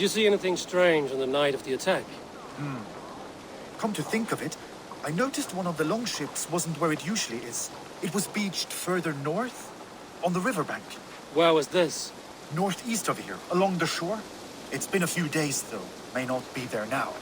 Did you see anything strange on the night of the attack? Come to think of it, I noticed one of the longships wasn't where it usually is. It was beached further north, on the riverbank. Where was this? Northeast of here, along the shore. It's been a few days, though. May not be there now.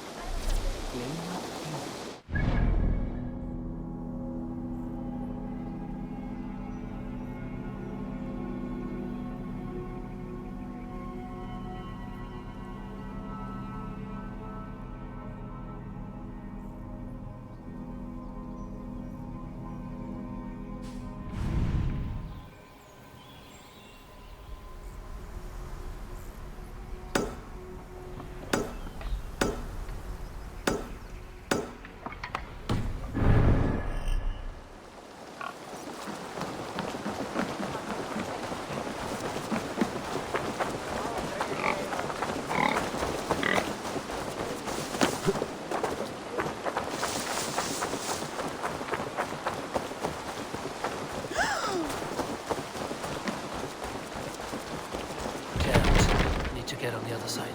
Get on the other side.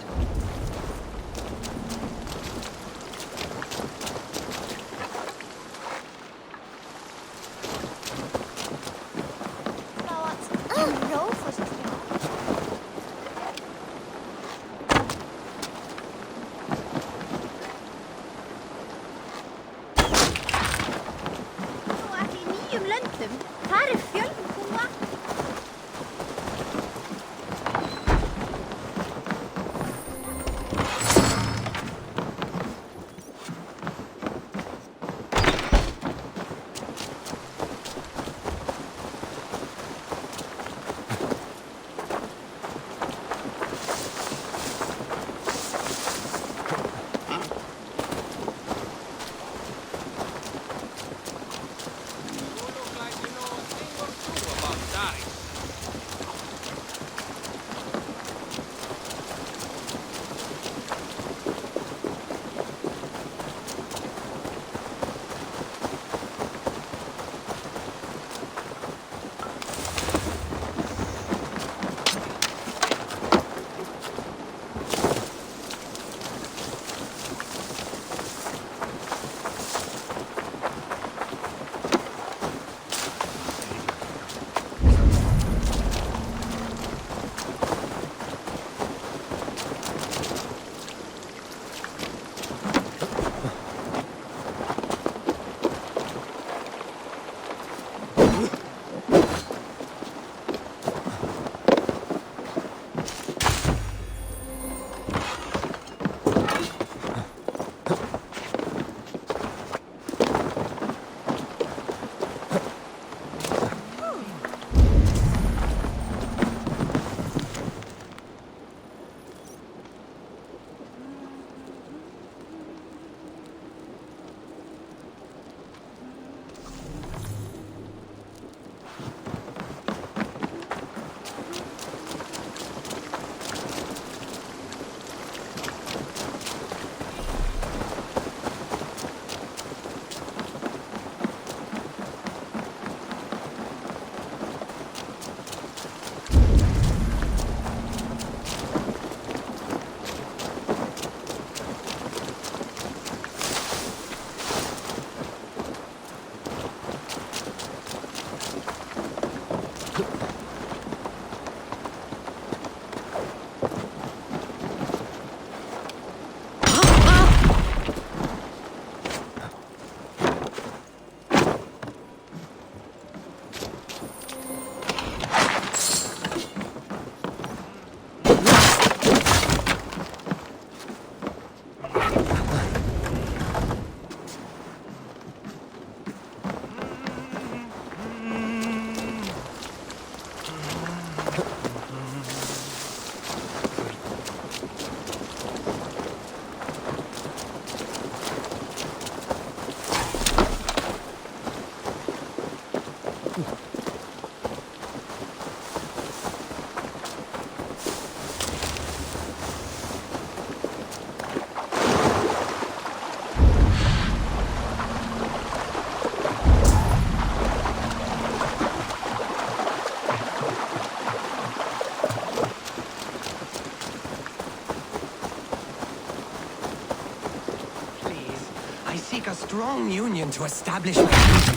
a strong union to establish my kingdom.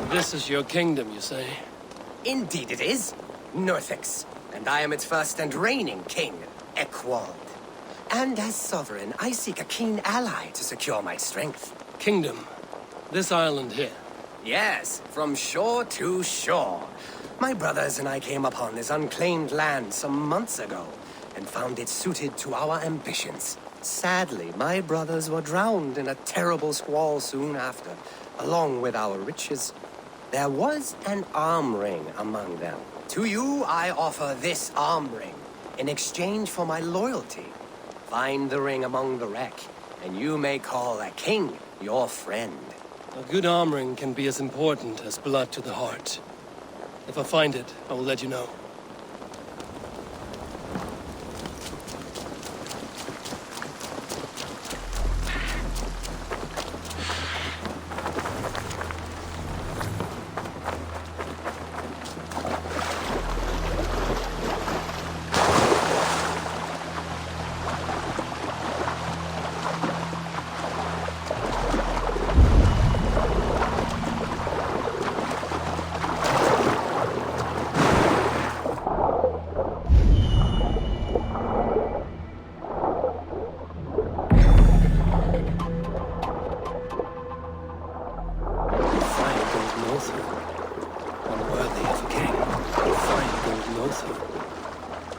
This is your kingdom, you say? Indeed it is. Northix. And I am its first and reigning king, Ekwald. And as sovereign, I seek a keen ally to secure my strength. Kingdom. This island here. Yes, from shore to shore. My brothers and I came upon this unclaimed land some months ago, and found it suited to our ambitions. Sadly, my brothers were drowned in a terrible squall soon after, along with our riches. There was an arm ring among them. To you, I offer this arm ring, in exchange for my loyalty. Find the ring among the wreck, and you may call a king your friend. A good arm ring can be as important as blood to the heart. If I find it, I will let you know.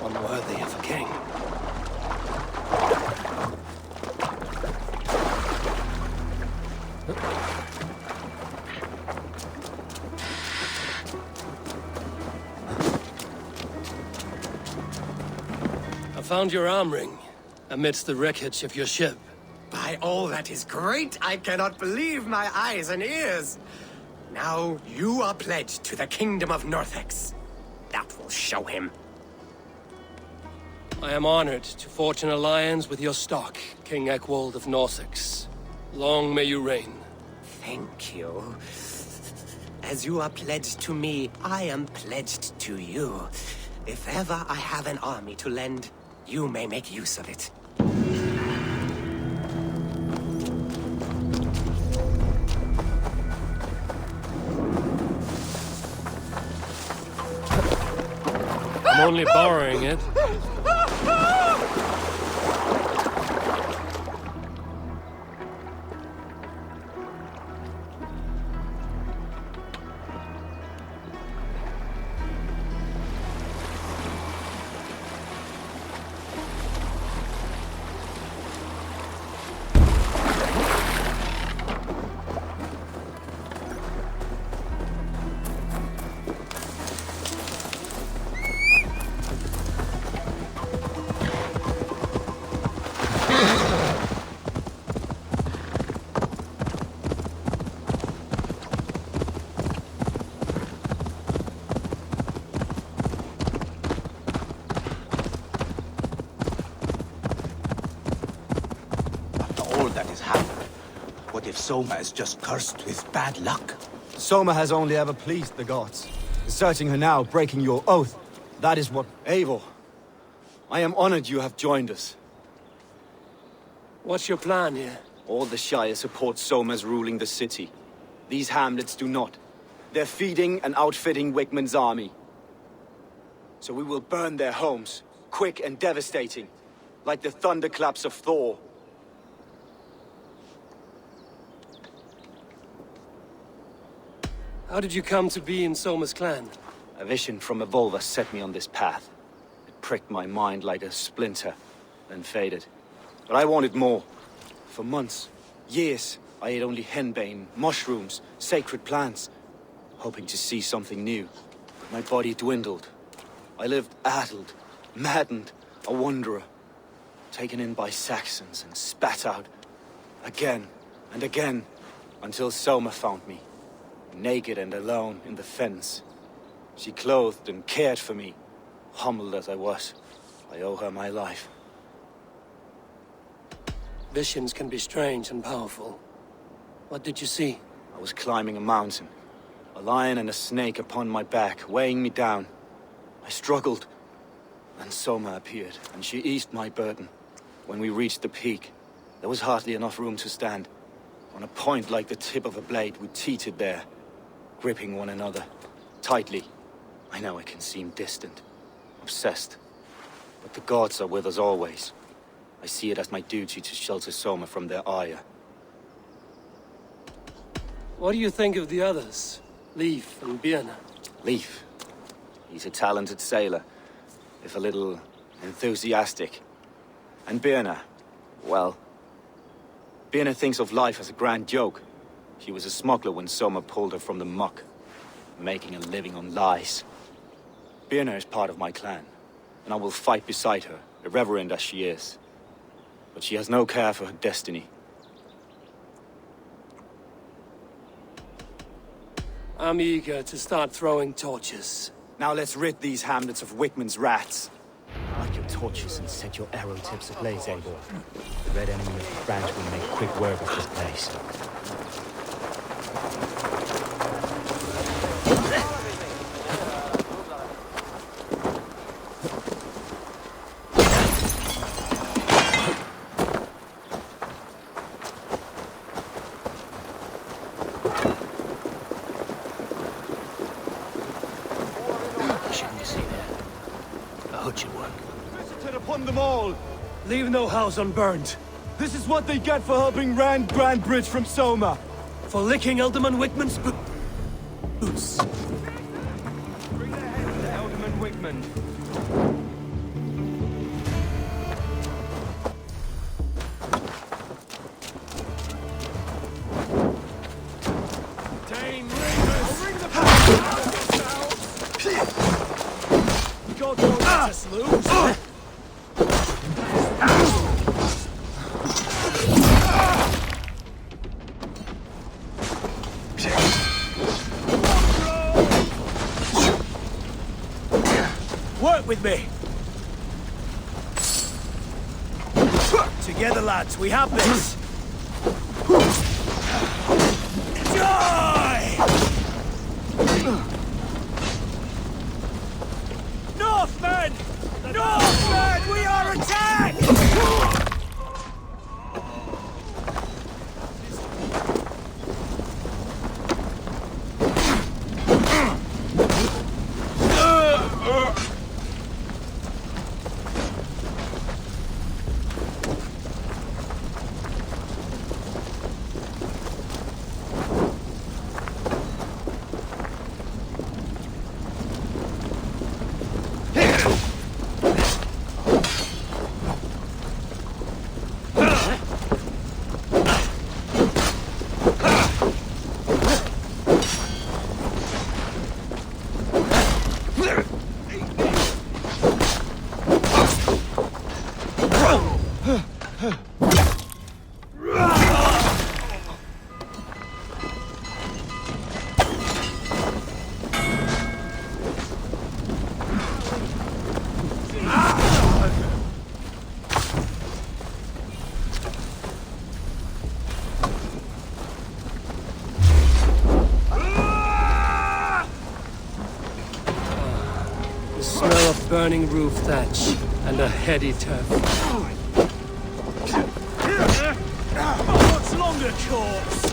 Unworthy of a king. I found your arm ring amidst the wreckage of your ship. By all that is great, I cannot believe my eyes and ears. Now you are pledged to the kingdom of Northix. That will show him. I am honored to forge an alliance with your stock, King Ekwald of Northix. Long may you reign. Thank you. As you are pledged to me, I am pledged to you. If ever I have an army to lend, you may make use of it. I'm only borrowing it. What if Soma is just cursed with bad luck? Soma has only ever pleased the gods. Deserting her now, breaking your oath. That is what... Eivor, I am honored you have joined us. What's your plan here? All the Shire support Soma's ruling the city. These hamlets do not. They're feeding and outfitting Wigmund's army. So we will burn their homes, quick and devastating, like the thunderclaps of Thor. How did you come to be in Soma's clan? A vision from Evolver set me on this path. It pricked my mind like a splinter, then faded. But I wanted more. For months, years, I ate only henbane, mushrooms, sacred plants, hoping to see something new. But my body dwindled. I lived addled, maddened, a wanderer, taken in by Saxons and spat out again and again, until Soma found me. Naked and alone in the fens. She clothed and cared for me. Humbled as I was, I owe her my life. Visions can be strange and powerful. What did you see? I was climbing a mountain. A lion and a snake upon my back, weighing me down. I struggled. Then Soma appeared, and she eased my burden. When we reached the peak, there was hardly enough room to stand. On a point like the tip of a blade, we teetered there, gripping one another, tightly. I know I can seem distant, obsessed, but the gods are with us always. I see it as my duty to shelter Soma from their ire. What do you think of the others? Leif and Birna? Leif. He's a talented sailor, if a little enthusiastic. And Birna, well... Birna thinks of life as a grand joke. She was a smuggler when Soma pulled her from the muck, making a living on lies. Birna is part of my clan, and I will fight beside her, irreverent as she is. But she has no care for her destiny. I'm eager to start throwing torches. Now let's rid these hamlets of Wickman's rats. Light your torches and set your arrow tips ablaze, Eivor. The red enemy of the branch will make quick work of this place. Upon them all! Leave no house unburned. This is what they get for helping Rand Grandbridge from Soma! For licking Alderman Wickman's boots. Bring the head of the Alderman Wickman. Dane Ringers! Ring the God won't let us lose! Work with me! Together, lads, we have this! Die! Northmen! Northmen, we are attacked! Burning roof thatch and a heady turf. What's longer, corpse?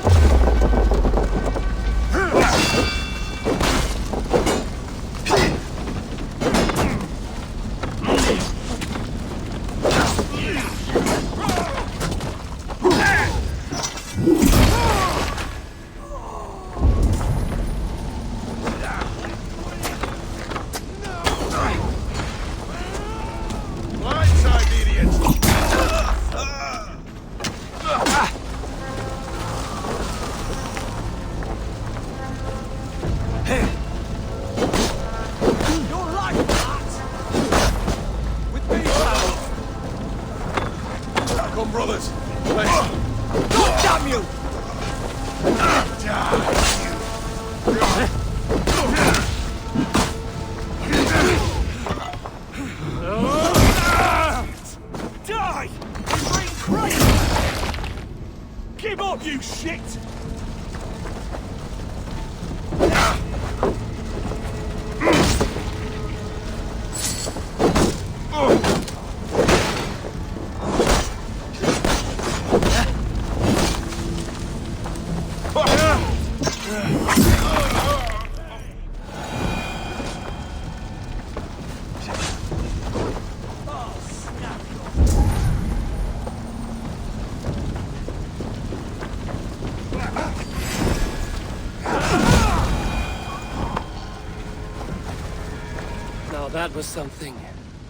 Now that was something.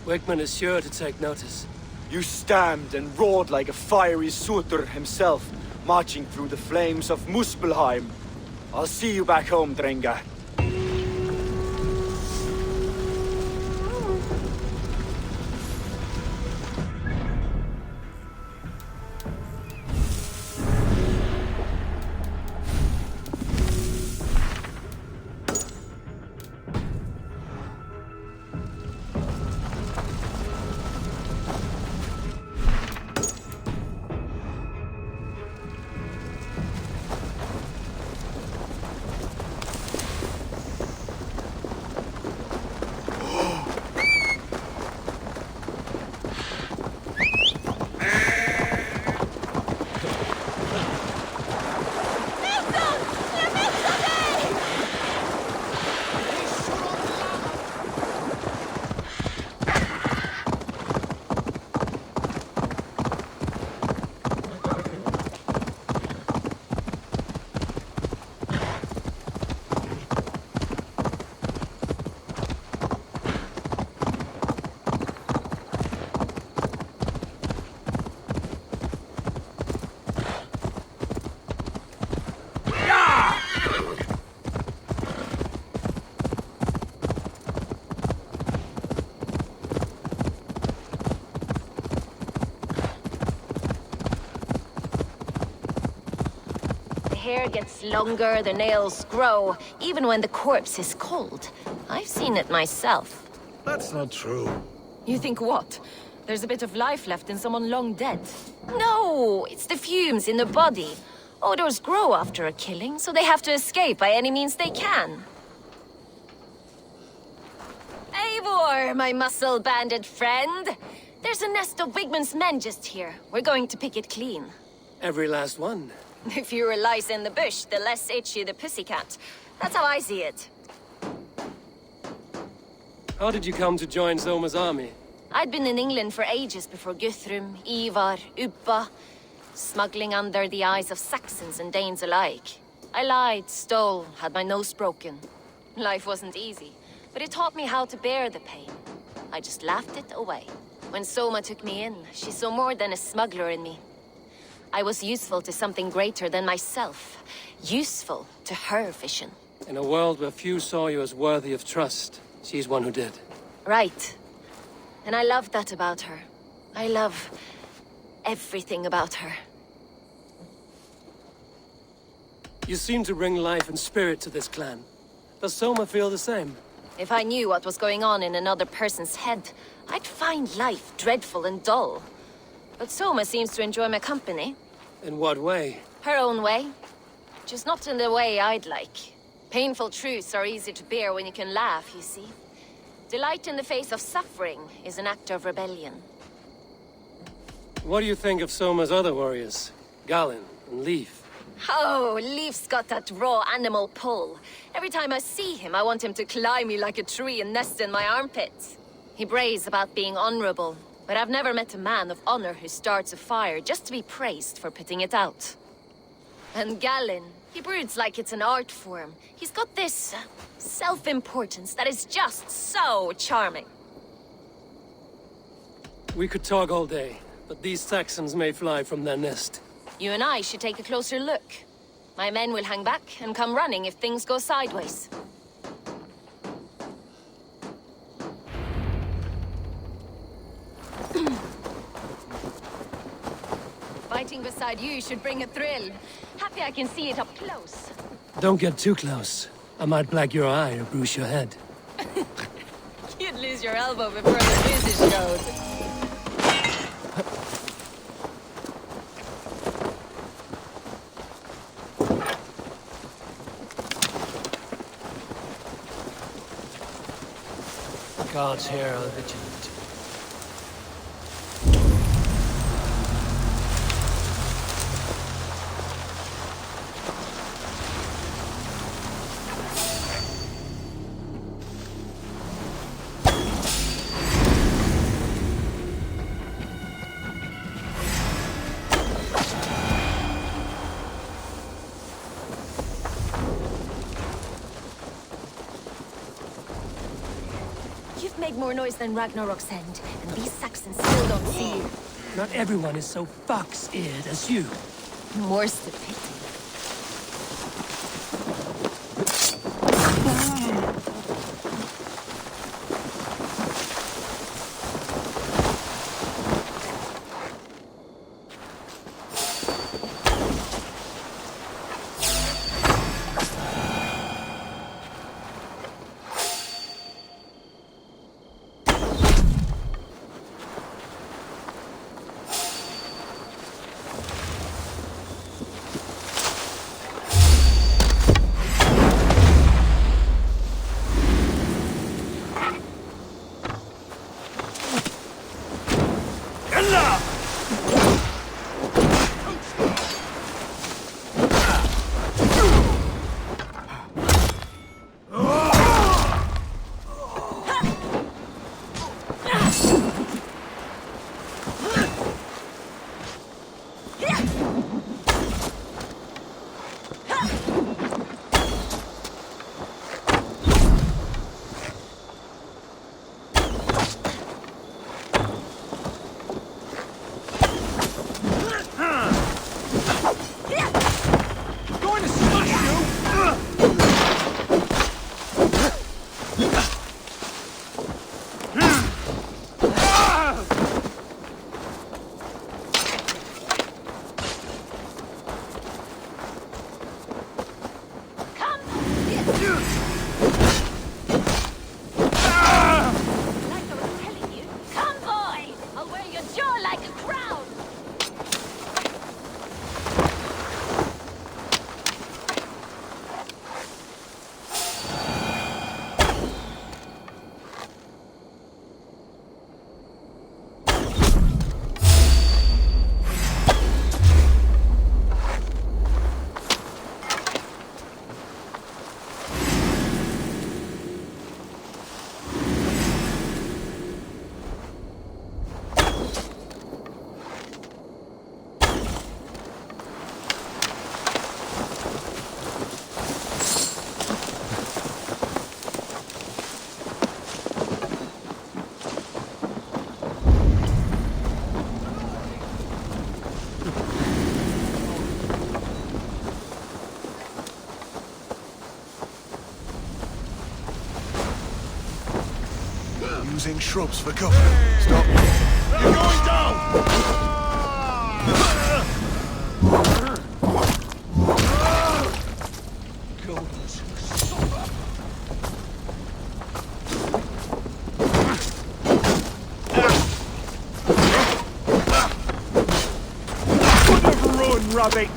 Wickman is sure to take notice. You stamped and roared like a fiery Surtur himself, marching through the flames of Muspelheim. I'll see you back home, Drenga. Hair gets longer, the nails grow, even when the corpse is cold. I've seen it myself. That's not true. You think what? There's a bit of life left in someone long dead? No, it's the fumes in the body. Odors grow after a killing, so they have to escape by any means they can. Eivor, my muscle-banded friend! There's a nest of Wigman's men just here. We're going to pick it clean. Every last one. The fewer lice in the bush, the less itchy the pussycat. That's how I see it. How did you come to join Zoma's army? I'd been in England for ages before Guthrum, Ivar, Ubba, smuggling under the eyes of Saxons and Danes alike. I lied, stole, had my nose broken. Life wasn't easy, but it taught me how to bear the pain. I just laughed it away. When Soma took me in, she saw more than a smuggler in me. I was useful to something greater than myself. Useful to her vision. In a world where few saw you as worthy of trust, she's one who did. Right. And I love that about her. I love everything about her. You seem to bring life and spirit to this clan. Does Soma feel the same? If I knew what was going on in another person's head, I'd find life dreadful and dull. But Soma seems to enjoy my company. In what way? Her own way. Just not in the way I'd like. Painful truths are easy to bear when you can laugh, you see. Delight in the face of suffering is an act of rebellion. What do you think of Soma's other warriors? Galin and Leif? Oh, Leif's got that raw animal pull. Every time I see him, I want him to climb me like a tree and nest in my armpits. He brays about being honorable, but I've never met a man of honor who starts a fire just to be praised for putting it out. And Galin, he broods like it's an art form. He's got this self-importance that is just so charming. We could talk all day, but these Saxons may fly from their nest. You and I should take a closer look. My men will hang back and come running if things go sideways. Fighting beside you should bring a thrill. Happy I can see it up close. Don't get too close. I might black your eye or bruise your head. You'd lose your elbow before the bruises showed. Guards here are vigilant. make more noise than Ragnarok's end, and these Saxons still don't see you. Not everyone is so fox-eared as you. More's the pity. Using shrubs for cover. Stop. You're going down! Good never run, rabbit!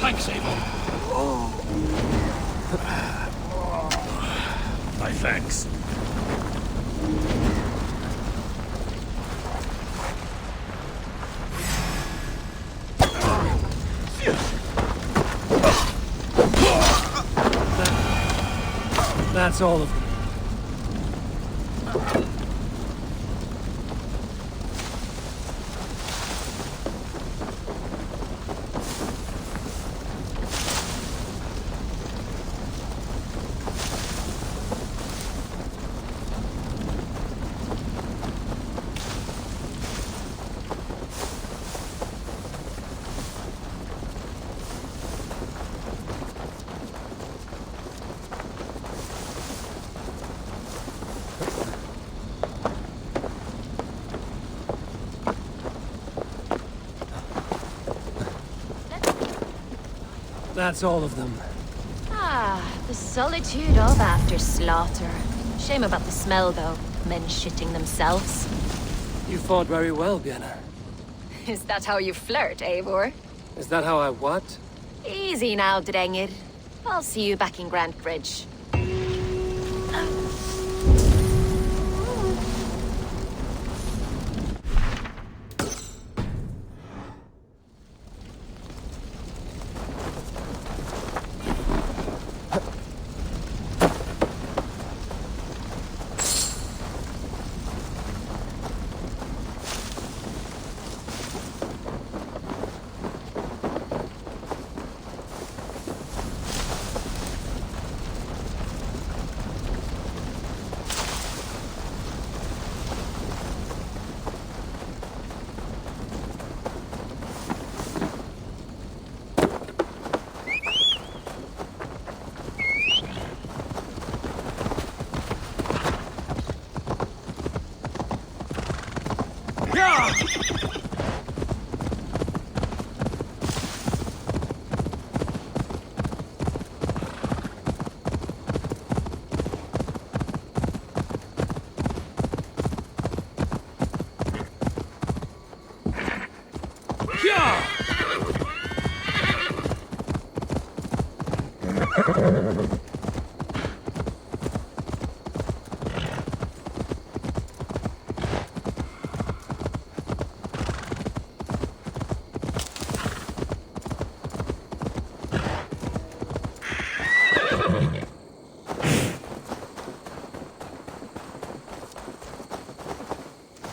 Thanks, Eivor. My thanks. That's all of them. That's all of them. Ah, the solitude of after slaughter. Shame about the smell, though. Men shitting themselves. You fought very well, Björna. Is that how you flirt, Eivor? Is that how I what? Easy now, Drenger. I'll see you back in Grand Bridge.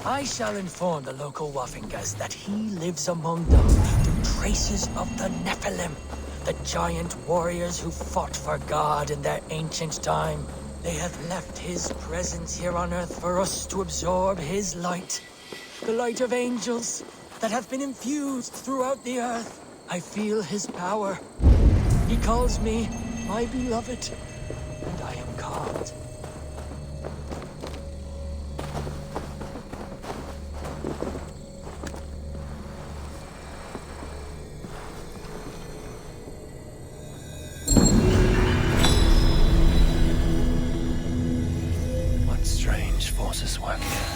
I shall inform the local Waffingas that he lives among them through traces of the Nephilim, the giant warriors who fought for God in their ancient time. They have left his presence here on Earth for us to absorb his light. The light of angels that have been infused throughout the Earth. I feel his power. He calls me my beloved, and I am calmed. Strange forces work here.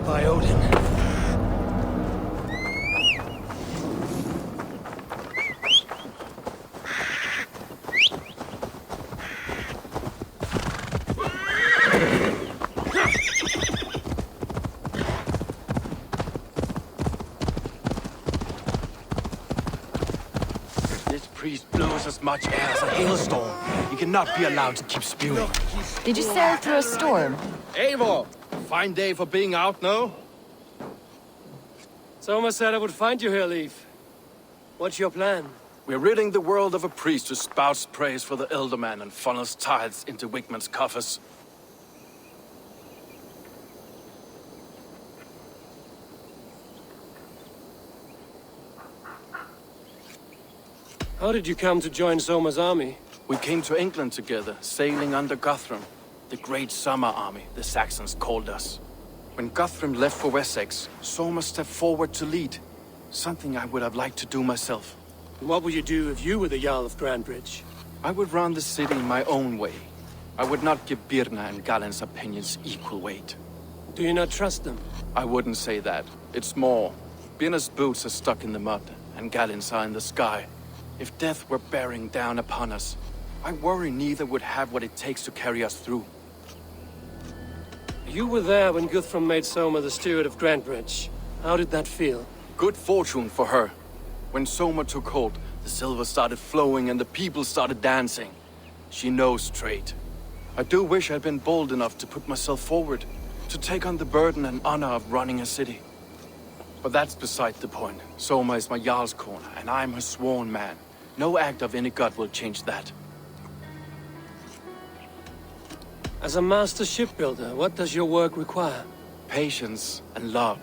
by Odin. This priest blows as much air as a hailstorm. He cannot be allowed to keep spewing. Did you sail through a storm? Eivor! Fine day for being out, no? Soma said I would find you here, Leif. What's your plan? We're ridding the world of a priest who spouts praise for the elder man and funnels tithes into Wigman's coffers. How did you come to join Soma's army? We came to England together, sailing under Guthrum. The Great Summer Army, the Saxons called us. When Guthrum left for Wessex, Soma stepped forward to lead. Something I would have liked to do myself. What would you do if you were the Jarl of Grandbridge? I would run the city my own way. I would not give Birna and Galen's opinions equal weight. Do you not trust them? I wouldn't say that. It's more. Birna's boots are stuck in the mud, and Galen's are in the sky. If death were bearing down upon us, I worry neither would have what it takes to carry us through. You were there when Guthrum made Soma the steward of Grandbridge. How did that feel? Good fortune for her. When Soma took hold, the silver started flowing and the people started dancing. She knows trade. I do wish I'd been bold enough to put myself forward, to take on the burden and honor of running a city. But that's beside the point. Soma is my Jarl's corner, and I'm her sworn man. No act of any god will change that. As a master shipbuilder, what does your work require? Patience and love.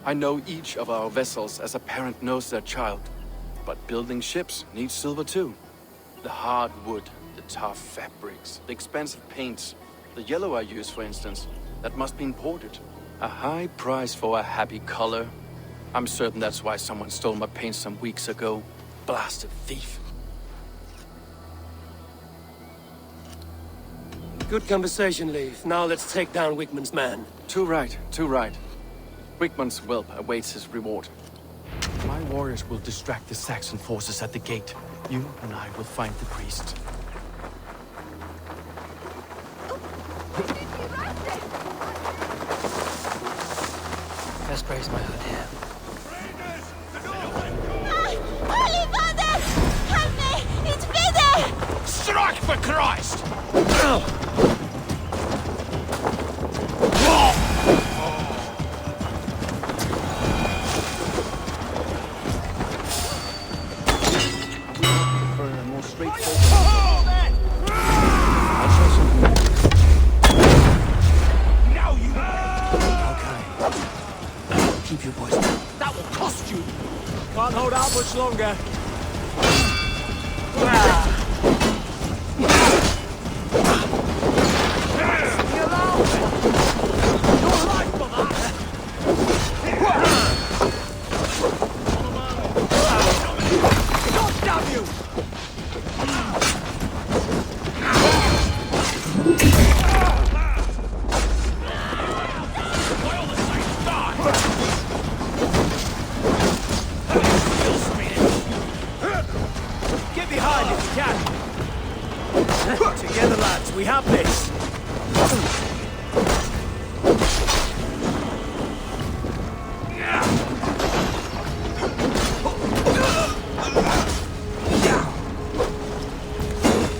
I know each of our vessels as a parent knows their child. But building ships needs silver too. The hard wood, the tough fabrics, the expensive paints. The yellow I use, for instance, that must be imported. A high price for a happy color. I'm certain that's why someone stole my paint some weeks ago. Blasted thief. Good conversation, Leif. Now let's take down Wigman's man. Too right, too right. Wigman's whelp awaits his reward. My warriors will distract the Saxon forces at the gate. You and I will find the priest. Let's raise my hood here. Holy Father! Help me! It's Vidar! Strike for Christ! Keep your voice down. That will cost you! Can't hold out much longer. Together, lads, we have this.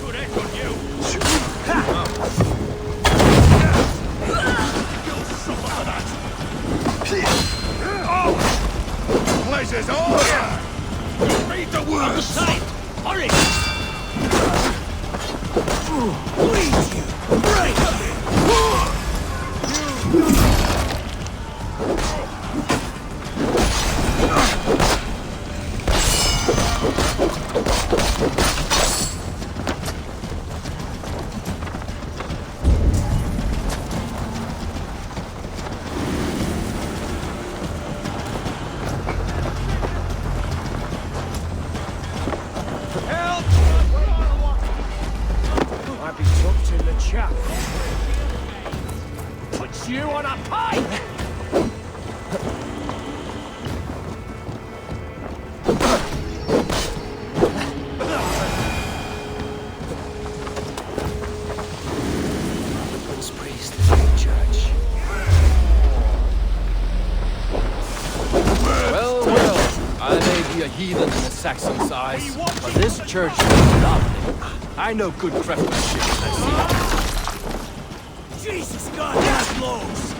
Good egg on you! You'll suffer for that! Oh! Pleasure's over! Read the words! Hurry! Bleed you! Break! Might be tucked in the chap. Put you on a pike! heathen in the Saxons' eyes, but this church is lovely. I know good craftsmanship when I see it. Jesus God, that's blows!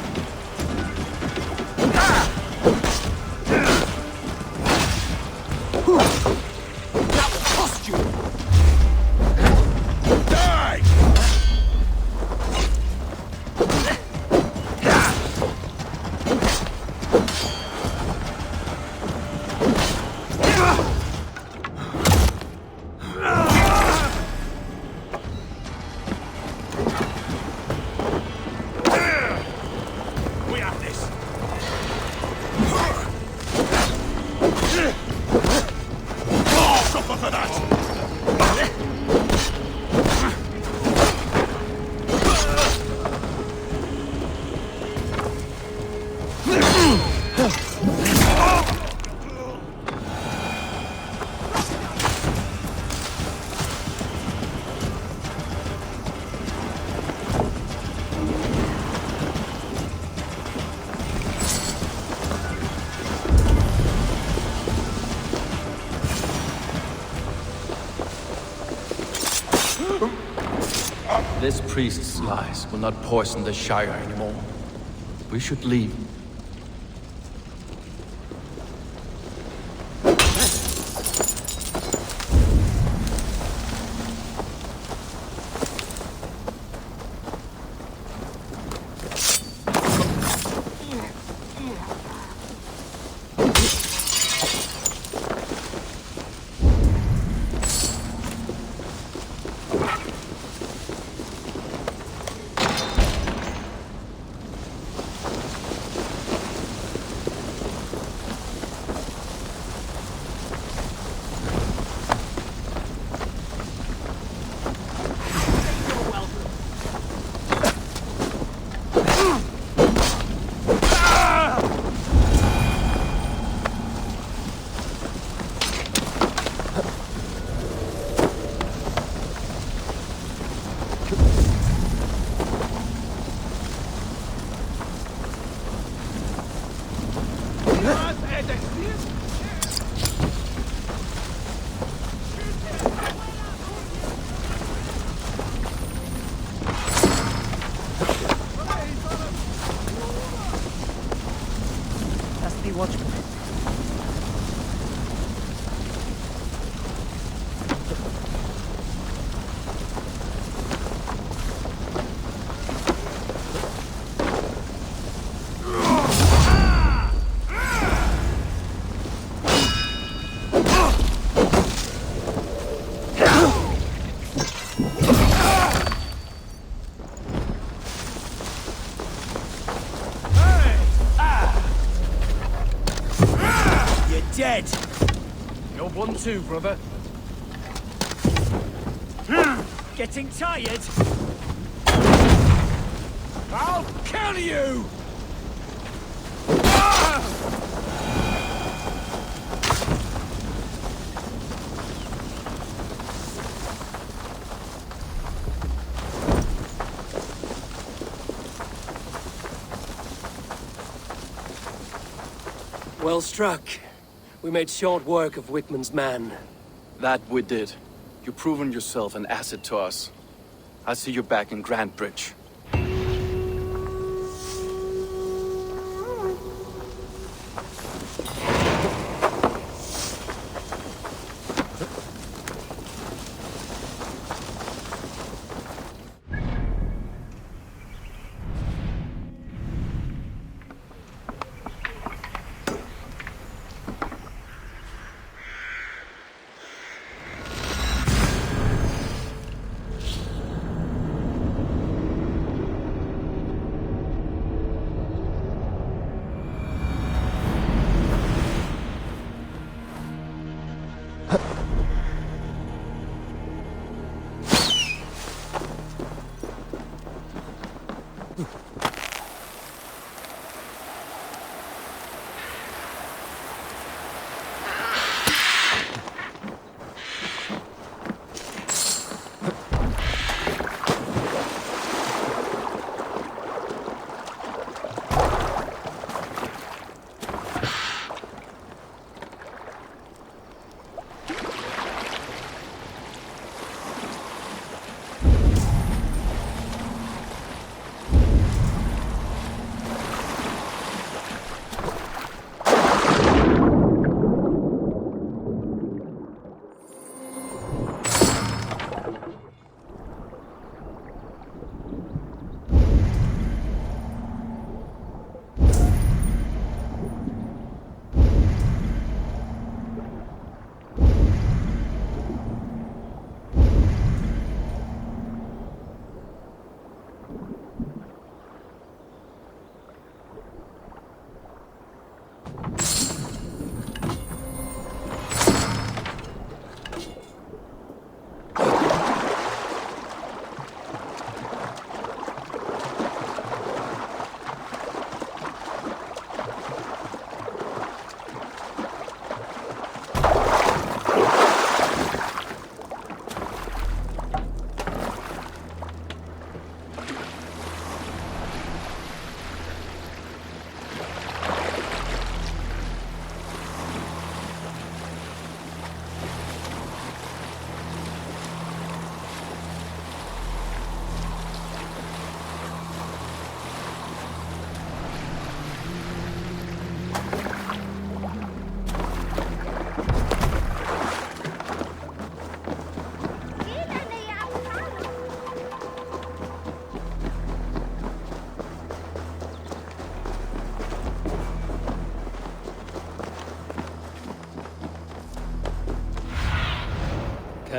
That will cost you! Die! We have this! Oh, suffer for that! This priest's lies will not poison the Shire anymore. We should leave. Dead! You're one too, brother. Getting tired? I'll kill you! Well struck. We made short work of Wickman's man. That we did. You've proven yourself an asset to us. I'll see you back in Grantbridge.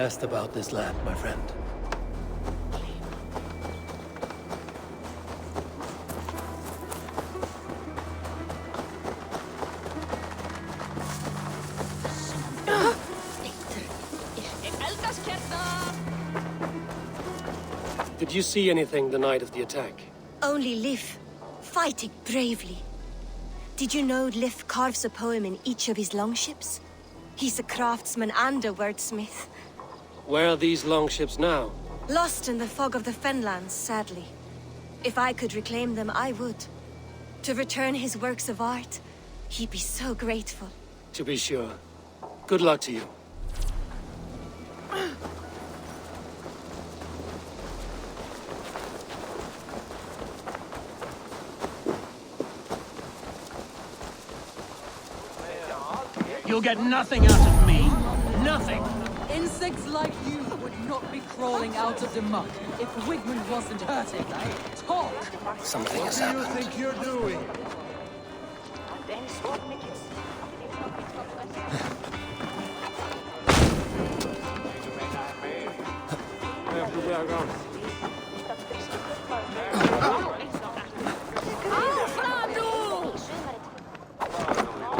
asked about this land, my friend. Did you see anything the night of the attack? Only Lif, fighting bravely. Did you know Lif carves a poem in each of his longships? He's a craftsman and a wordsmith. Where are these longships now? Lost in the fog of the fenlands, sadly. If I could reclaim them, I would. To return his works of art, he'd be so grateful. To be sure. Good luck to you. You'll get nothing out of me. Nothing. Insects like you would not be crawling out of the muck if Wigmund wasn't hurting. Talk! Something has happened. What do you think you're doing?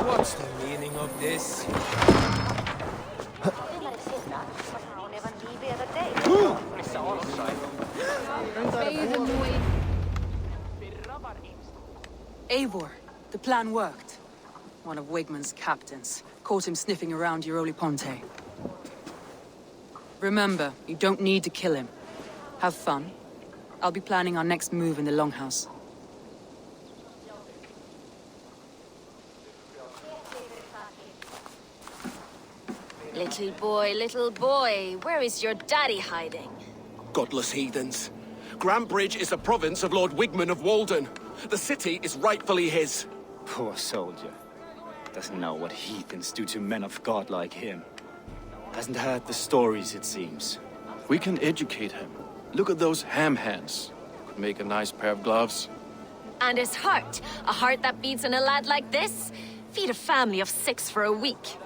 What's the meaning of this? Eivor, the plan worked. One of Wigmund's captains caught him sniffing around Euroli Ponte. Remember, you don't need to kill him. Have fun. I'll be planning our next move in the Longhouse. Little boy, where is your daddy hiding? Godless heathens. Grambridge is a province of Lord Wigmund of Walden. The city is rightfully his. Poor soldier. Doesn't know what heathens do to men of God like him. Hasn't heard the stories, it seems. We can educate him. Look at those ham hands. Could make a nice pair of gloves. And his heart, a heart that beats in a lad like this? Feed a family of 6 for a week.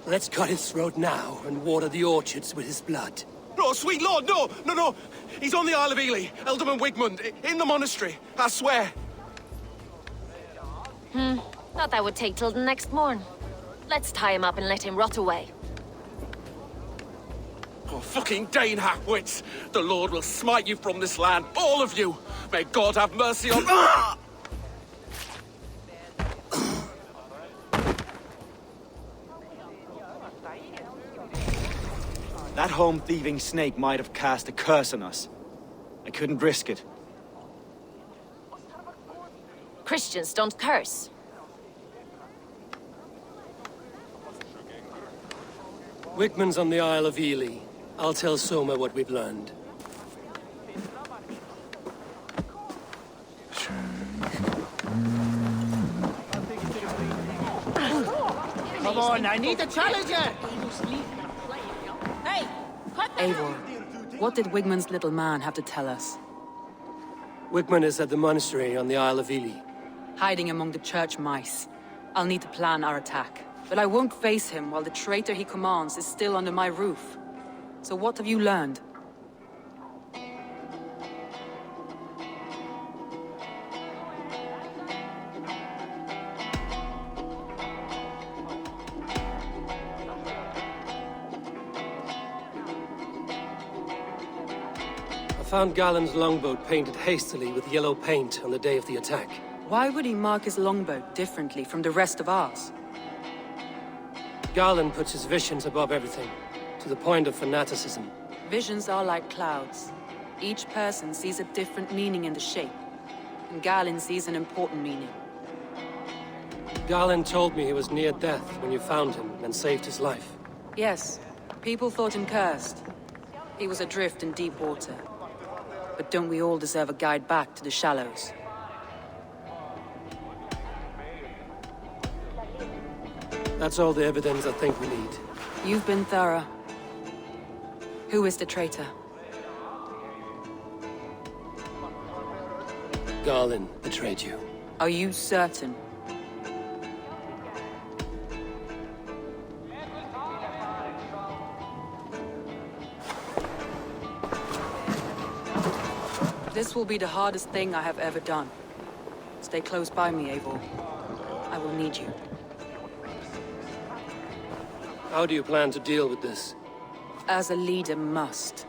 Let's cut his throat now and water the orchards with his blood. No, sweet lord, no, no, no. He's on the Isle of Ely, Ealdorman Wigmund, in the monastery, I swear. Thought that would take till the next morn. Let's tie him up and let him rot away. Oh, fucking Dane half-wits. The Lord will smite you from this land, all of you. May God have mercy on... That home-thieving snake might have cast a curse on us. I couldn't risk it. Christians don't curse. Wigmund's on the Isle of Ely. I'll tell Soma what we've learned. Come on, I need a challenger! Eivor, what did Wigmund's little man have to tell us? Wigmund is at the monastery on the Isle of Ely. Hiding among the church mice. I'll need to plan our attack. But I won't face him while the traitor he commands is still under my roof. So what have you learned? I found Galen's longboat painted hastily with yellow paint on the day of the attack. Why would he mark his longboat differently from the rest of ours? Galen puts his visions above everything, to the point of fanaticism. Visions are like clouds. Each person sees a different meaning in the shape, and Galen sees an important meaning. Galen told me he was near death when you found him and saved his life. Yes, people thought him cursed. He was adrift in deep water. But don't we all deserve a guide back to the shallows? That's all the evidence I think we need. You've been thorough. Who is the traitor? Galen betrayed you. Are you certain? This will be the hardest thing I have ever done. Stay close by me, Eivor. I will need you. How do you plan to deal with this? As a leader must.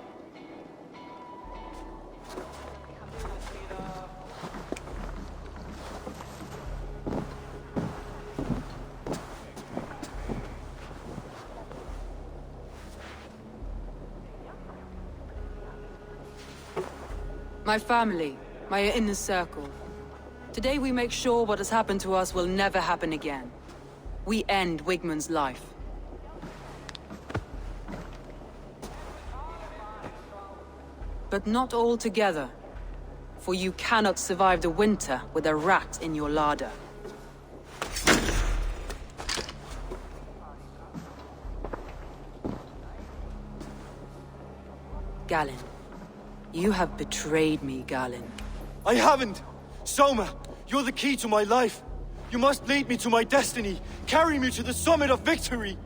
My family, my inner circle. Today we make sure what has happened to us will never happen again. We end Wigmund's life. But not all together. For you cannot survive the winter with a rat in your larder. Galinn. You have betrayed me, Galinn. I haven't! Soma, you're the key to my life. You must lead me to my destiny. Carry me to the summit of victory.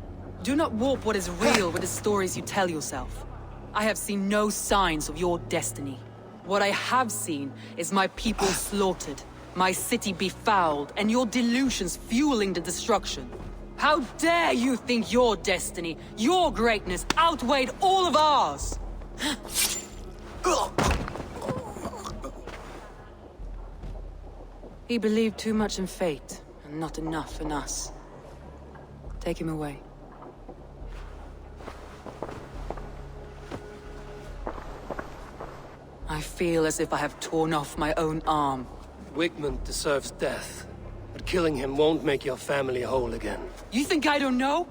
Do not warp what is real with the stories you tell yourself. I have seen no signs of your destiny. What I have seen is my people slaughtered, my city befouled, and your delusions fueling the destruction. How dare you think your destiny, your greatness, outweighed all of ours? He believed too much in fate, and not enough in us. Take him away. I feel as if I have torn off my own arm. Wigmund deserves death, but killing him won't make your family whole again. You think I don't know?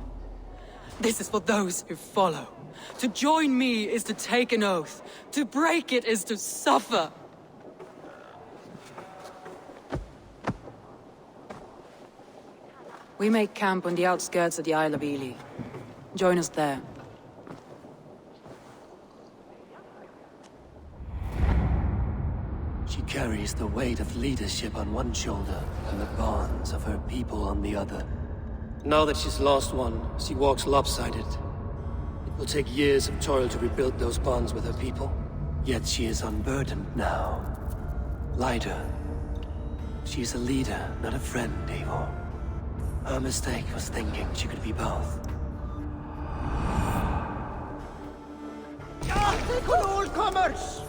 This is for those who follow. To join me is to take an oath. To break it is to suffer. We make camp on the outskirts of the Isle of Ely. Join us there. She carries the weight of leadership on one shoulder and the bonds of her people on the other. Now that she's lost one, she walks lopsided. It will take years of toil to rebuild those bonds with her people. Yet she is unburdened now. Lighter. She's a leader, not a friend, Eivor. Her mistake was thinking she could be both. Take on all comers!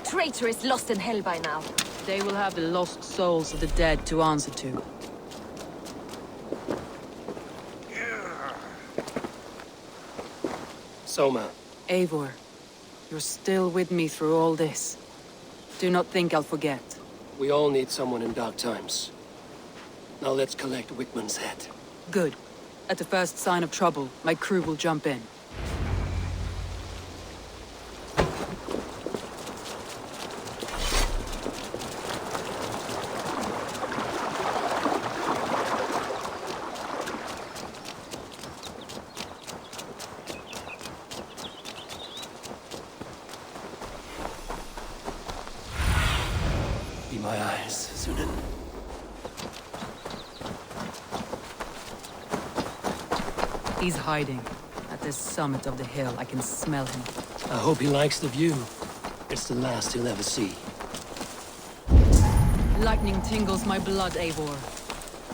Traitor is lost in hell by now. They will have the lost souls of the dead to answer to. Soma. Eivor, you're still with me through all this. Do not think I'll forget. We all need someone in dark times. Now let's collect Wigmund's head. Good. At the first sign of trouble, my crew will jump in. Be my eyes, Sunan. He's hiding. At the summit of the hill, I can smell him. I hope he likes the view. It's the last he'll ever see. Lightning tingles my blood, Eivor.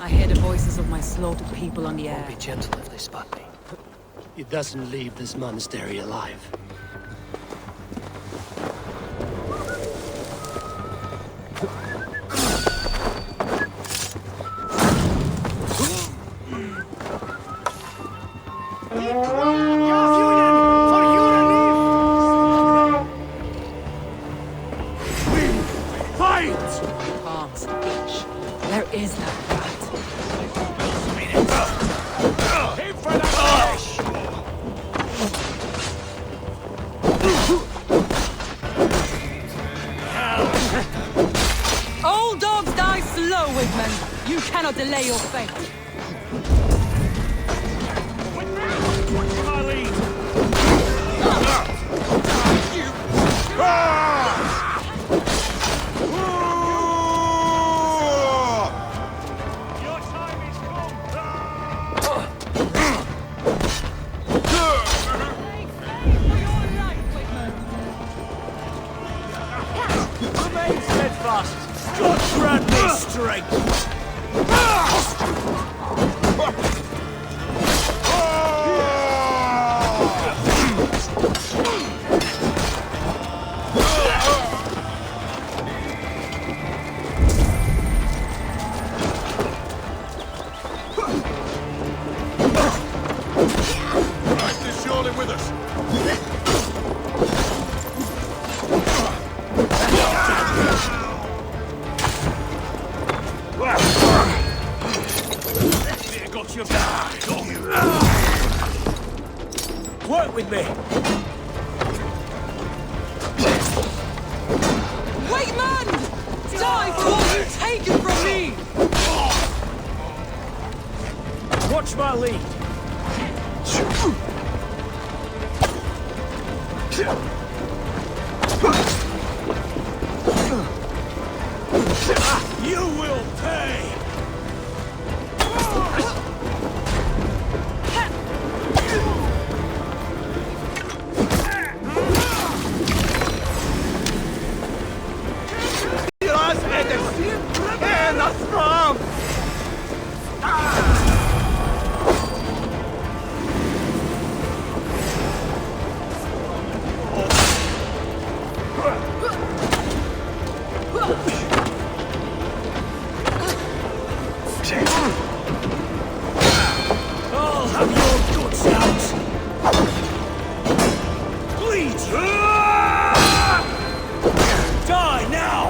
I hear the voices of my slaughtered people on the air. Be gentle if they spot me. He doesn't leave this monastery alive. Palms, bitch. Where is that rat? Old dogs die slow, Wigman. You cannot delay your fate. Remain steadfast. God grant me strength. Christ is surely with us. Got your back. Work with me. Wait, man! Die for all you've taken from me! Watch my lead. You will pay! I'll have your guts out! Bleed! Die now!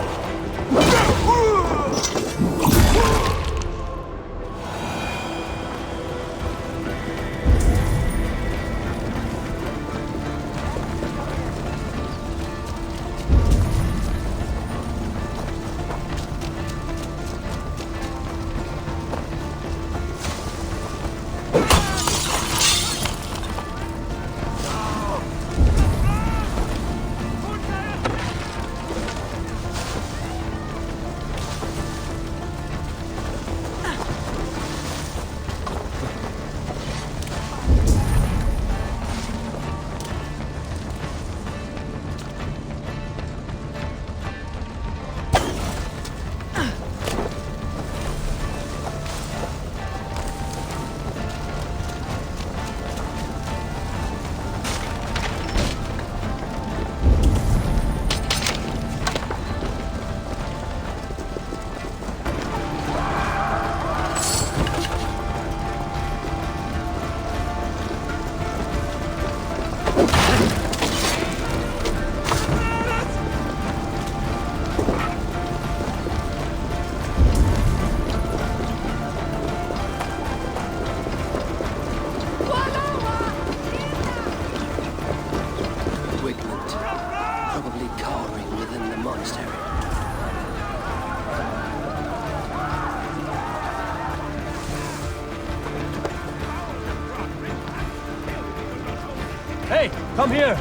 Hey, come here!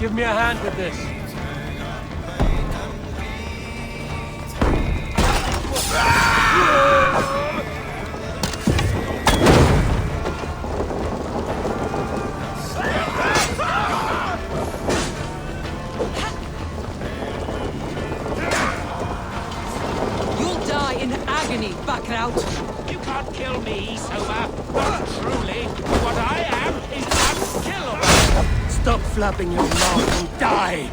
Give me a hand with this. You'll die in agony, Backraut. You can't kill me, Soma. Not truly. What I am is unkillable. Stop flapping your mouth and die!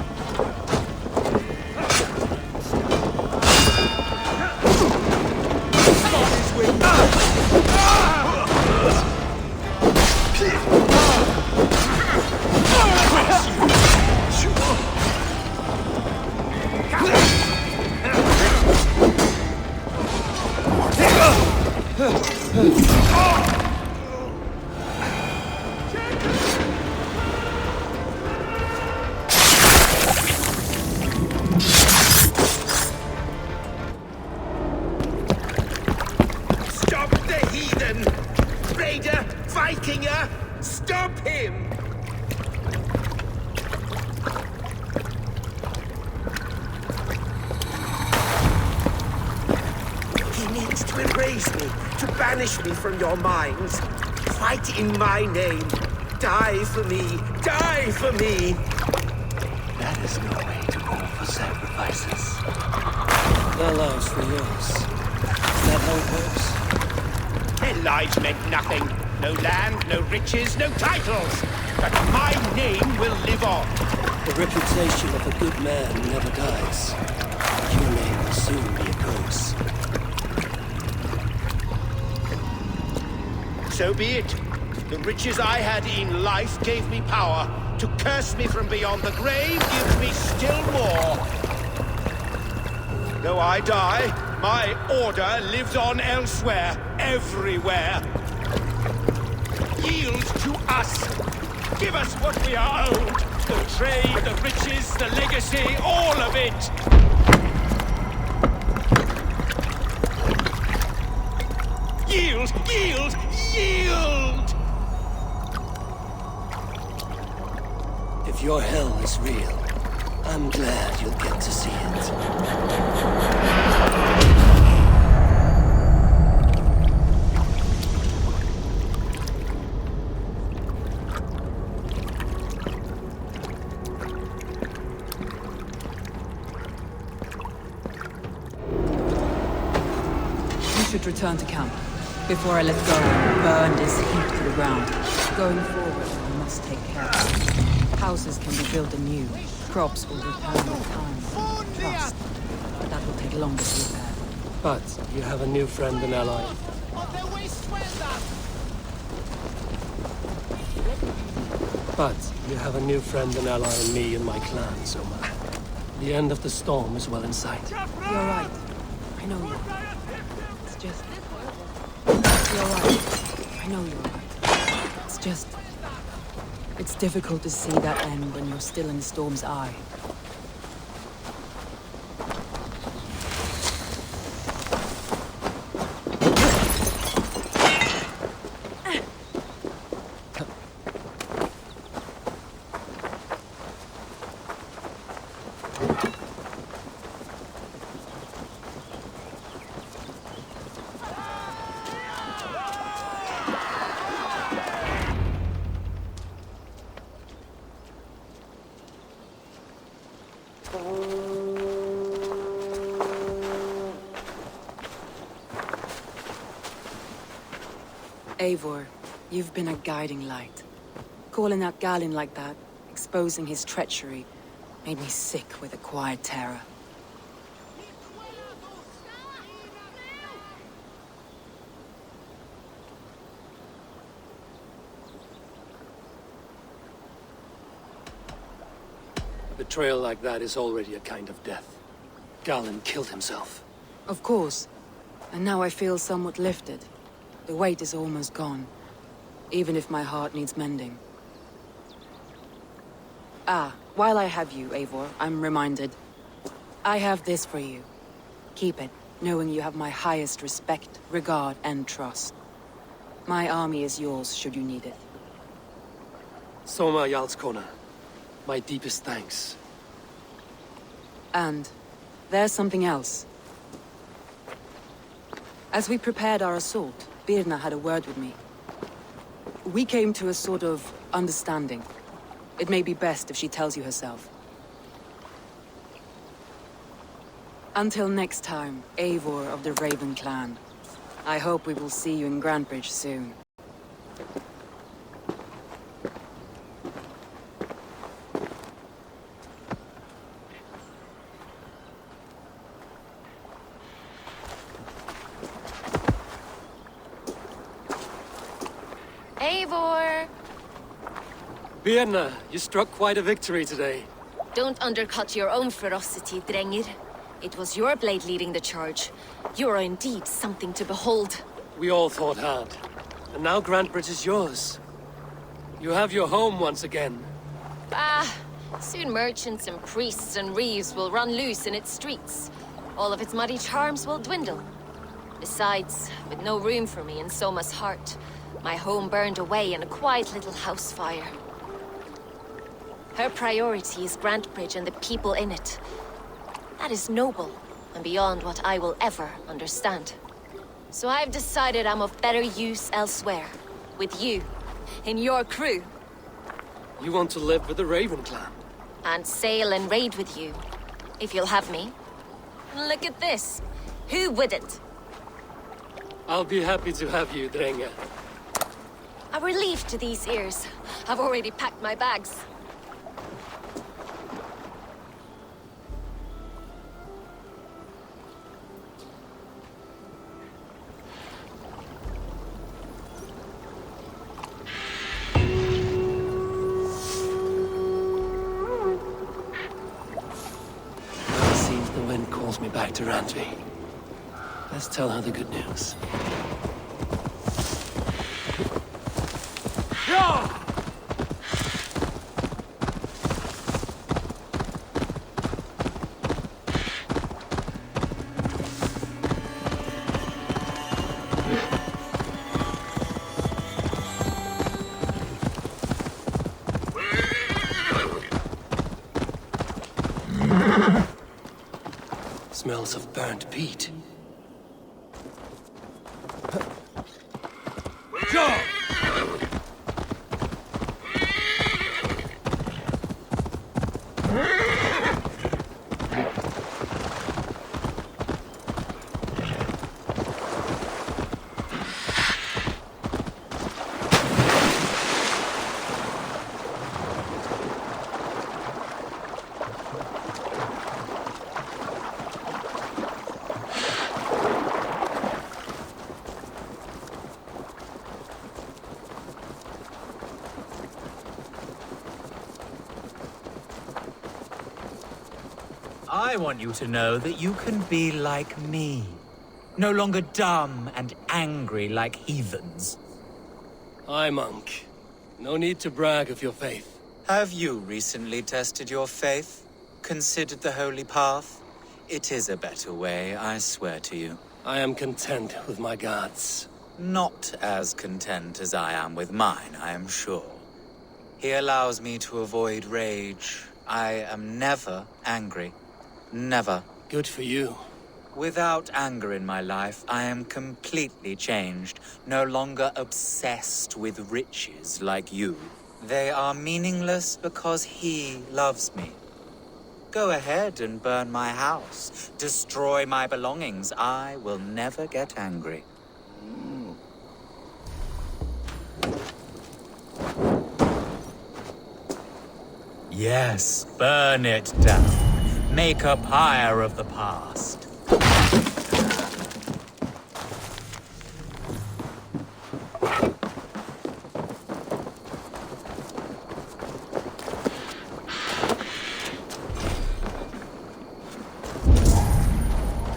Stop the heathen! Raider! Vikinger! Stop him! He needs to erase me, to banish me from your minds. Fight in my name. Die for me! Die for me! That is no way to call for sacrifices. Their lives for yours. Is that how it works? Their lives meant nothing. No land, no riches, no titles. But my name will live on. The reputation of a good man never dies. Your name will soon be a curse. So be it. The riches I had in life gave me power. To curse me from beyond the grave gives me still more. Though I die, my order lives on elsewhere, everywhere. Yield to us. Give us what we are owed. The trade, the riches, the legacy, all of it. Yield, yield, yield! If your hell is real, I'm glad you'll get to see it. You should return to camp. Before I let go and burn this heap to the ground. Going forward, I must take care. Houses can be built anew. Crops will return with time and trust. But that will take longer to repair. But you have a new friend and ally. But you have a new friend and ally in me and my clan, Soma. The end of the storm is well in sight. You're right. I know you're right. It's just... You're right. I know you're right. It's just... It's difficult to see that end when you're still in the storm's eye. Eivor, you've been a guiding light. Calling out Galin like that, exposing his treachery, made me sick with a quiet terror. Betrayal like that is already a kind of death. Galin killed himself. Of course. And now I feel somewhat lifted. The weight is almost gone, even if my heart needs mending. Ah, while I have you, Eivor, I'm reminded. I have this for you. Keep it, knowing you have my highest respect, regard, and trust. My army is yours, should you need it. Soma Jarlskona. My deepest thanks. And there's something else. As we prepared our assault, Birna had a word with me. We came to a sort of understanding. It may be best if she tells you herself. Until next time, Eivor of the Raven clan. I hope we will see you in Grantebridge soon. Eivor! Birna, you struck quite a victory today. Don't undercut your own ferocity, Drengir. It was your blade leading the charge. You are indeed something to behold. We all fought hard. And now Grantebridge is yours. You have your home once again. Soon merchants and priests and reeves will run loose in its streets. All of its muddy charms will dwindle. Besides, with no room for me in Soma's heart, my home burned away in a quiet little house fire. Her priority is Grantebridge and the people in it. That is noble, and beyond what I will ever understand. So I've decided I'm of better use elsewhere. With you. In your crew. You want to live with the Raven clan? And sail and raid with you. If you'll have me. Look at this. Who wouldn't? I'll be happy to have you, Drenge. A relief to these ears. I've already packed my bags. Calls me back to Randvi. Let's tell her the good news. Smells of burnt peat. I want you to know that you can be like me. No longer dumb and angry like heathens. Aye, monk. No need to brag of your faith. Have you recently tested your faith? Considered the holy path? It is a better way, I swear to you. I am content with my gods. Not as content as I am with mine, I am sure. He allows me to avoid rage. I am never angry. Never. Good for you. Without anger in my life, I am completely changed. No longer obsessed with riches like you. They are meaningless because he loves me. Go ahead and burn my house. Destroy my belongings. I will never get angry. Yes, burn it down. Make a pyre of the past.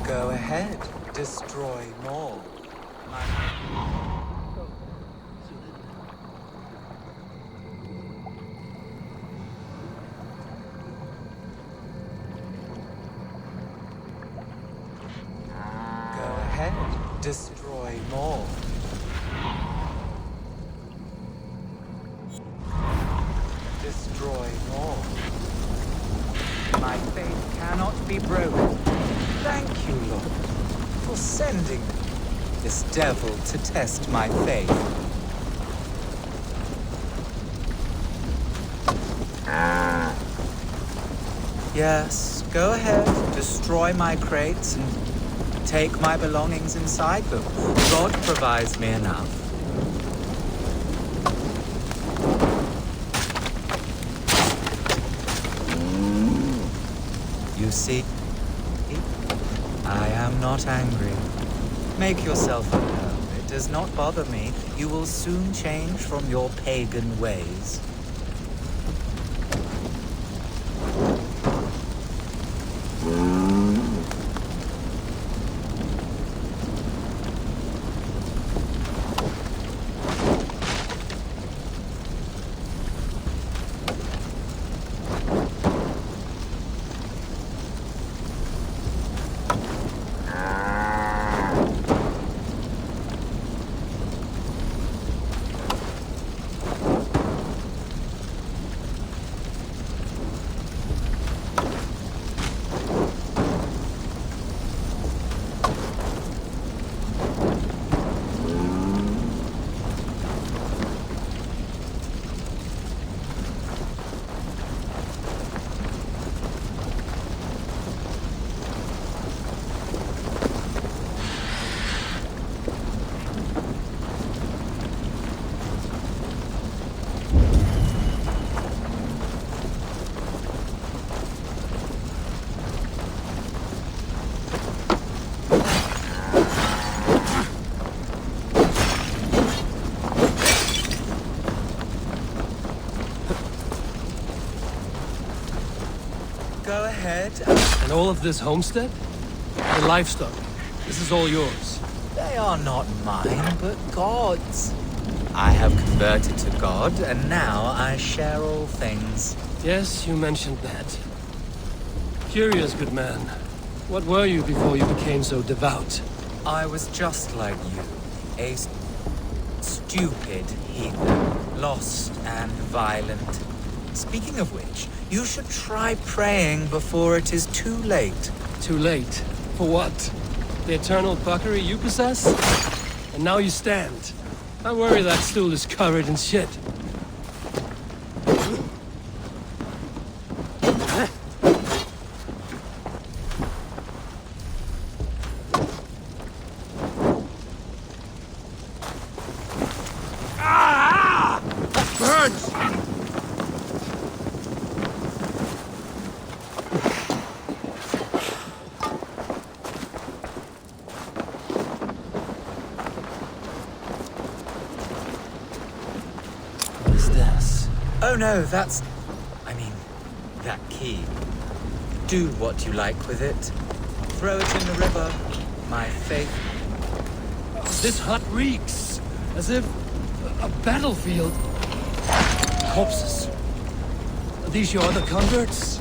Go ahead, destroy more. Destroy more. Destroy more. cannot be broken. Thank you, Lord, for sending this devil to test my faith. Yes, go ahead, destroy my crates and take my belongings inside them. God provides me enough. You see, I am not angry. Make yourself at home. It does not bother me. You will soon change from your pagan ways. Go ahead. And all of this homestead? The livestock. This is all yours. They are not mine, but God's. I have converted to God, and now I share all things. Yes, you mentioned that. Curious, good man. What were you before you became so devout? I was just like you. A stupid heathen. Lost and violent. Speaking of which, you should try praying before it is too late. Too late? For what? The eternal fuckery you possess? And now you stand. I worry that stool is covered in shit. Oh no, that's... that key. Do what you like with it. Throw it in the river. My faith. This hut reeks, as if a battlefield. Corpses. Are these your other converts?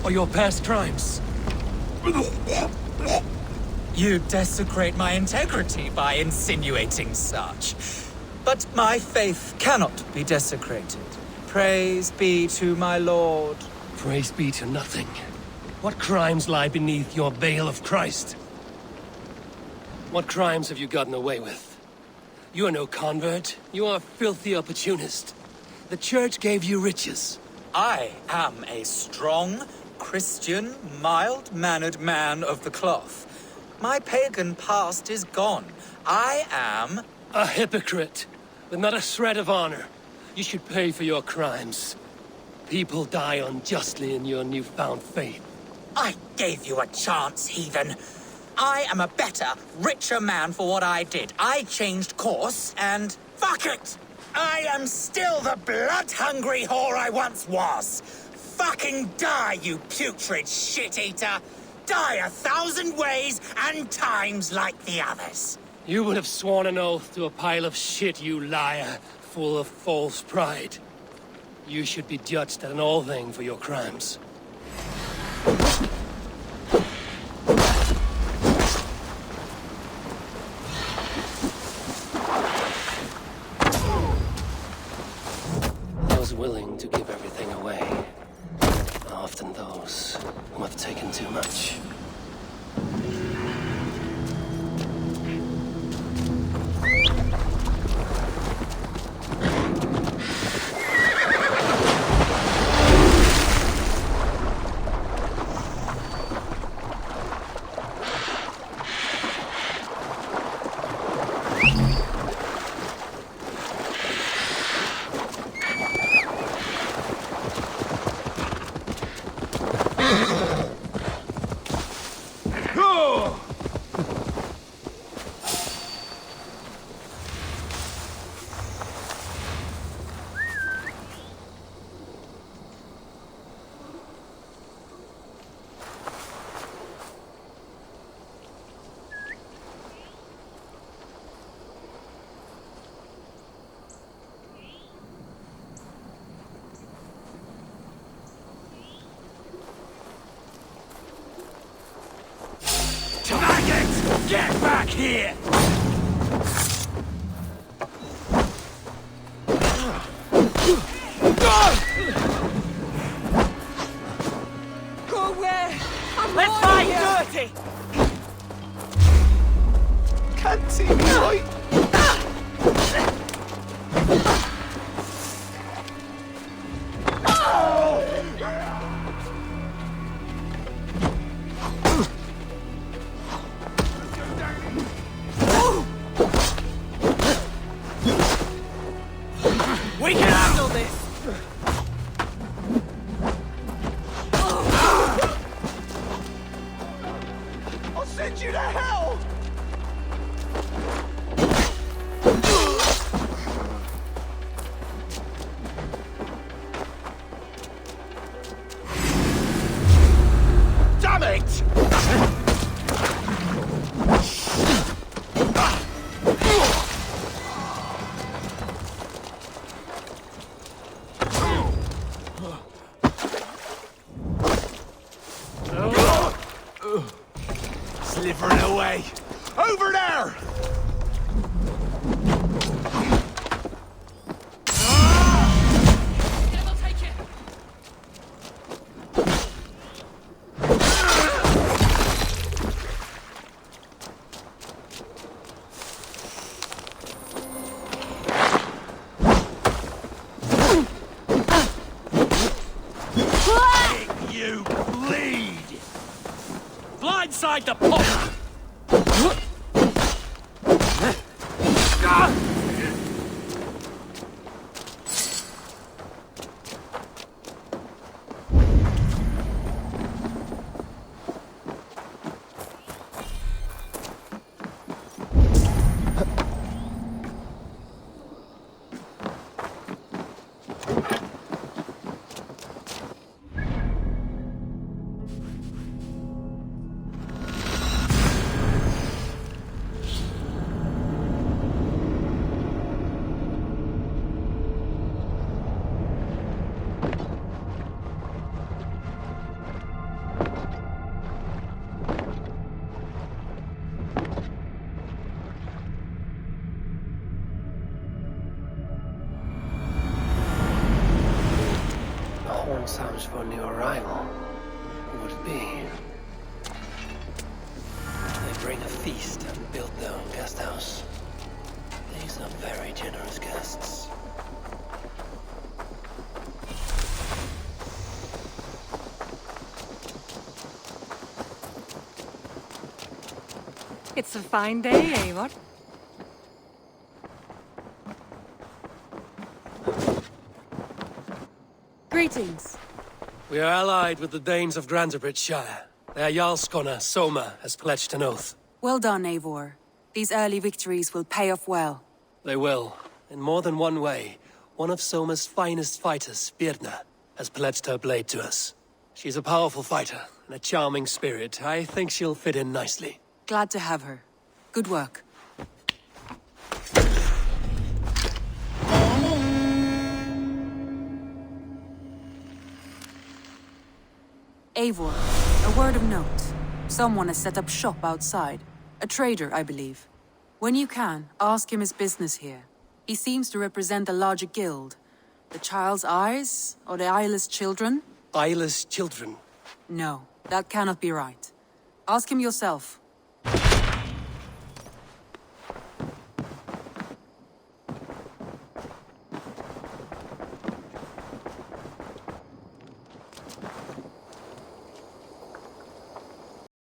Or your past crimes? You desecrate my integrity by insinuating such. But my faith cannot be desecrated. Praise be to my lord. Praise be to nothing. What crimes lie beneath your veil of Christ? What crimes have you gotten away with? You are no convert. You are a filthy opportunist. The church gave you riches. I am a strong, Christian, mild-mannered man of the cloth. My pagan past is gone. I am... a hypocrite, with not a shred of honor. You should pay for your crimes. People die unjustly in your newfound faith. I gave you a chance, heathen. I am a better, richer man for what I did. I changed course, and fuck it! I am still the blood-hungry whore I once was. Fucking die, you putrid shit-eater! Die 1,000 ways and times like the others. You would have sworn an oath to a pile of shit, you liar, full of false pride. You should be judged at an all-thing for your crimes. I was willing to give everything away. Often those who have taken too much. here! Go away! Let's fight dirty! Can't see me right. We can handle this! I'll send you to hell! Damn it! Slithering away. Over there! You bleed! Blindside the pot! Horn sounds for a new arrival. Who would it be? They bring a feast and build their own guest house. These are very generous guests. It's a fine day, Eivor. Greetings. We are allied with the Danes of Grantebridgeshire. Their Jarlskona, Soma, has pledged an oath. Well done, Eivor. These early victories will pay off well. They will. In more than one way. One of Soma's finest fighters, Birna, has pledged her blade to us. She's a powerful fighter and a charming spirit. I think she'll fit in nicely. Glad to have her. Good work. Eivor, a word of note. Someone has set up shop outside. A trader, I believe. When you can, ask him his business here. He seems to represent a larger guild. The Child's Eyes, or the Eyeless Children? Eyeless children? No, that cannot be right. Ask him yourself.